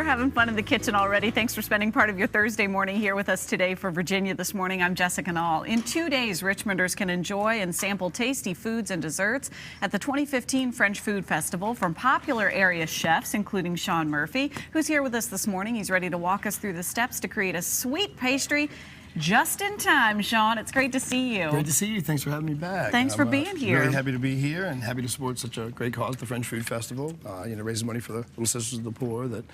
we're having fun in the kitchen already. Thanks for spending part of your Thursday morning here with us today for Virginia This Morning. I'm Jessica Nall. In 2 days, Richmonders can enjoy and sample tasty foods and desserts at the 2015 French Food Festival from popular area chefs, including Sean Murphy, who's here with us this morning. He's ready to walk us through the steps to create a sweet pastry just in time. Sean, it's great to see you. Great to see you. Thanks for having me back. Thanks for being here. Really happy to be here and happy to support such a great cause, the French Food Festival. Raising money for the Little Sisters of the Poor that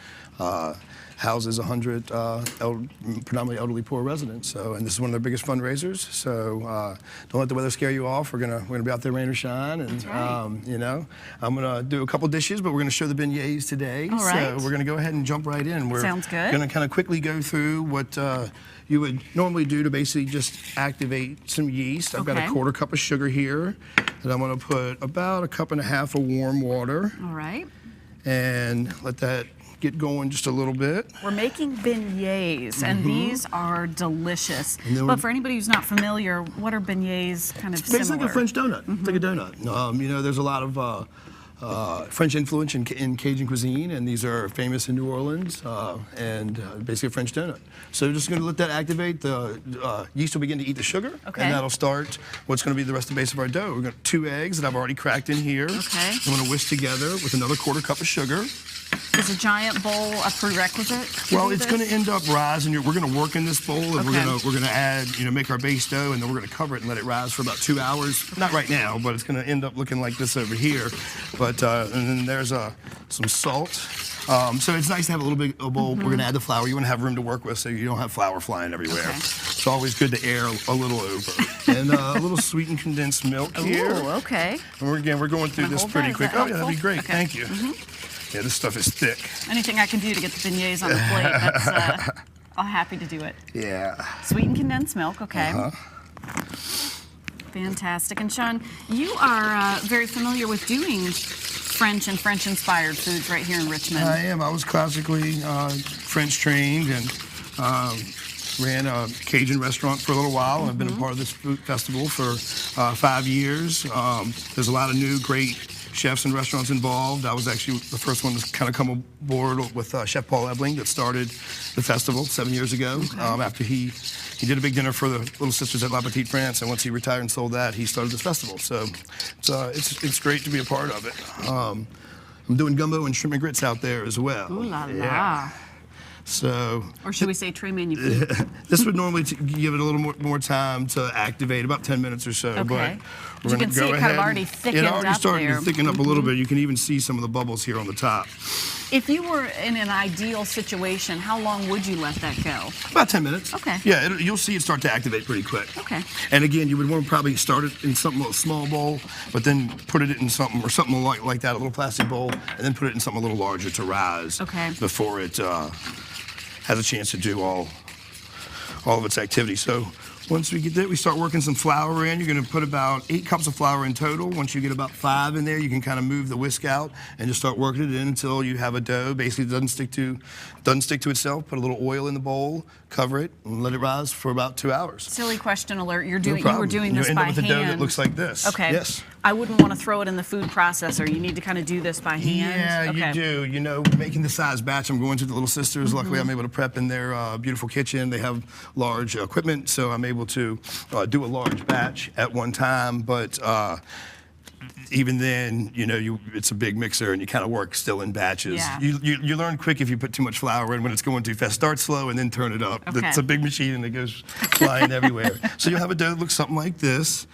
houses 100 predominantly elderly poor residents. So, and this is one of their biggest fundraisers. So don't let the weather scare you off. We're gonna be out there rain or shine, and that's right. I'm gonna do a couple dishes, but we're gonna show the beignets today. All right. So we're gonna go ahead and jump right in. Sounds good. Gonna kind of quickly go through what you would normally do to basically just activate some yeast. I've got a 1/4 cup of sugar here that I'm going to put about 1.5 cups of warm water. All right. And let that get going just a little bit. We're making beignets, and these are delicious. But for anybody who's not familiar, what are beignets kind of similar? It's like a French donut. It's like a donut. There's a lot of French influence in Cajun cuisine, and these are famous in New Orleans, and basically a French donut. So we're just going to let that activate. The yeast will begin to eat the sugar, and that'll start what's going to be the rest of the base of our dough. We've got 2 eggs that I've already cracked in here. Okay. I'm going to whisk together with another 1/4 cup of sugar. Is a giant bowl a prerequisite? Well, it's going to end up rising. We're going to work in this bowl, and we're going to add, make our base dough, and then we're going to cover it and let it rise for about 2 hours. Not right now, but it's going to end up looking like this over here. But and then there's some salt. So it's nice to have a little bit of a bowl. We're going to add the flour. You want to have room to work with, so you don't have flour flying everywhere. Okay. It's always good to air a little over. And a little sweetened condensed milk here. Ooh, okay. And we're going through this pretty quick. Oh, yeah, that'd be great. Okay. Thank you. Yeah, this stuff is thick. Anything I can do to get the beignets on the plate, that's, I'm happy to do it. Yeah. Sweetened condensed milk, okay. Fantastic. And Sean, you are very familiar with doing French and French-inspired foods right here in Richmond. I am. I was classically French trained and ran a Cajun restaurant for a little while, and I've been a part of this food festival for 5 years. There's a lot of new, great chefs and restaurants involved. I was actually the first one to kind of come aboard with Chef Paul Ebling that started the festival 7 years ago. After he did a big dinner for the Little Sisters at La Petite France, and once he retired and sold that, he started this festival. So it's great to be a part of it. I'm doing gumbo and shrimp and grits out there as well. Ooh la la. So, or should we say très magnifique? This would normally give it a little more time to activate, about 10 minutes or so. Okay. But you can see it kind of already thickened up there. It already started to thicken up a little bit. You can even see some of the bubbles here on the top. If you were in an ideal situation, how long would you let that go? About 10 minutes. Okay. Yeah, you'll see it start to activate pretty quick. Okay. And again, you would want to probably start it in something, a small bowl, but then put it in something like that, a little plastic bowl, and then put it in something a little larger to rise. Okay. Before it has a chance to do all of its activity. So once we get that, we start working some flour in. You're going to put about 8 cups of flour in total. Once you get about 5 in there, you can kind of move the whisk out and just start working it in until you have a dough. Basically, it doesn't stick to itself. Put a little oil in the bowl, cover it, and let it rise for about 2 hours. Silly question alert. You were doing You'll this end by up with hand. a dough that looks like this. Okay. Yes. I wouldn't want to throw it in the food processor. You need to kind of do this by hand. Yeah, you do. Making the size batch, I'm going to the Little Sisters. Luckily, I'm able to prep in their beautiful kitchen. They have large equipment, so I'm able to do a large batch at one time. But even then, it's a big mixer, and you kind of work still in batches. Yeah. You learn quick if you put too much flour in when it's going too fast. Start slow and then turn it up. Okay. It's a big machine, and it goes flying everywhere. So you'll have a dough that looks something like this.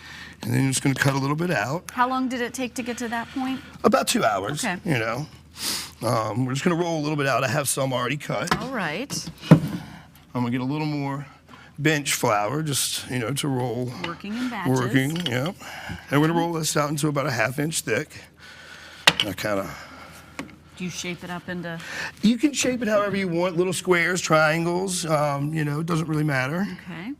And then you're just going to cut a little bit out. How long did it take to get to that point? About 2 hours. Okay. We're just going to roll a little bit out. I have some already cut. All right. I'm going to get a little more bench flour, just, to roll. Working in batches. Working, yep. And we're going to roll this out into about a 1/2 inch thick. I kind of... Do you shape it up into... You can shape it however you want. Little squares, triangles, it doesn't really matter. Okay.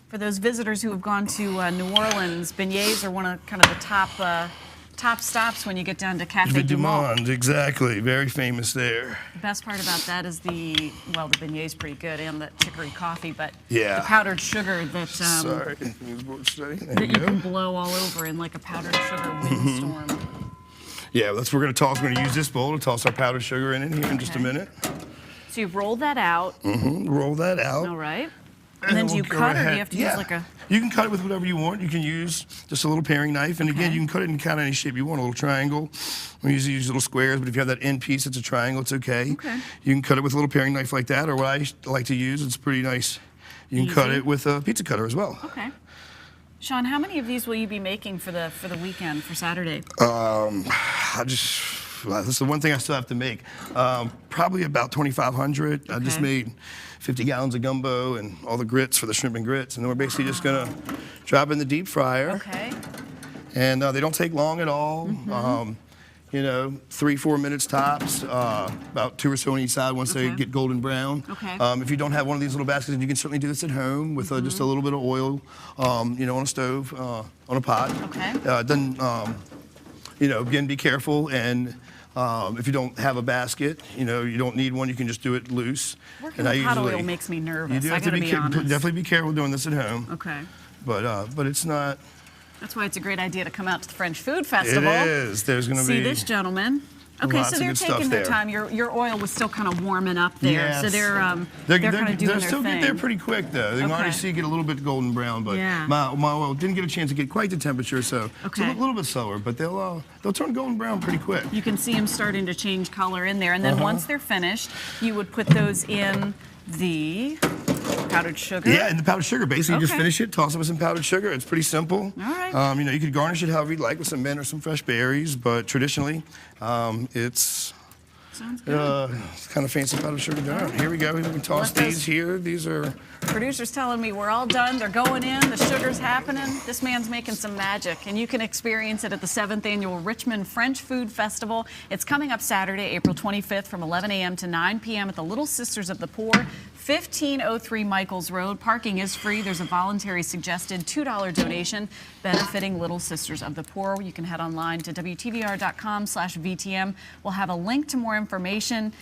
For those visitors who have gone to New Orleans, beignets are one of kind of the top stops when you get down to Café du Monde. Exactly. Very famous there. The best part about that is the beignet is pretty good, and the chicory coffee, but the powdered sugar that you can blow all over in like a powdered sugar windstorm. Yeah, we're going to use this bowl to toss our powdered sugar in here in just a minute. So you roll that out. Roll that out. All right. And then do you we'll go cut, or do ahead. you have to use like a... You can cut it with whatever you want. You can use just a little paring knife, and again, you can cut it in kind of any shape you want. A little triangle. We usually use little squares, but if you have that end piece, it's a triangle. It's okay. Okay. You can cut it with a little paring knife like that, or what I like to use. It's pretty nice. You can cut it with a pizza cutter as well. Okay. Sean, how many of these will you be making for the weekend, for Saturday? Well, this is the one thing I still have to make. Probably about 2,500. I just made 50 gallons of gumbo and all the grits for the shrimp and grits. And then we're basically just gonna drop in the deep fryer. Okay. And they don't take long at all. You know, 3-4 minutes tops, about 2 or so on each side once they get golden brown. Okay. If you don't have one of these little baskets, you can certainly do this at home with just a little bit of oil, you know, on a stove, on a pot. Okay. Then, you know, again, be careful, and if you don't have a basket, you know, you don't need one, you can just do it loose. Working with hot oil makes me nervous. You do have to be definitely be careful doing this at home. Okay. But it's not. That's why it's a great idea to come out to the French Food Festival. It is. There's going to be. See this gentleman. Okay, lots so of they're good taking stuff their there. time. Your oil was still kind of warming up there, Yes. so they're kind of doing They'll their still thing. get there pretty quick, though. They can already see it get a little bit golden brown, but Yeah. my oil didn't get a chance to get quite the temperature, so it's a little bit slower. But they'll turn golden brown pretty quick. You can see them starting to change color in there, and then once they're finished, you would put those in the powdered sugar. Yeah, and the powdered sugar. Basically, you just Okay. finish it, toss it with some powdered sugar. It's pretty simple. All right. You know, you could garnish it however you'd like with some mint or some fresh berries, but traditionally, it's Sounds good. kind of fancy powdered sugar done. Here we go. We can toss Let those- these here. These are. Producer's telling me we're all done. They're going in. The sugar's happening. This man's making some magic, and you can experience it at the 7th Annual Richmond French Food Festival. It's coming up Saturday, April 25th from 11 a.m. to 9 p.m. at the Little Sisters of the Poor, 1503 Michaels Road. Parking is free. There's a voluntary suggested $2 donation benefiting Little Sisters of the Poor. You can head online to WTVR.com/VTM. We'll have a link to more information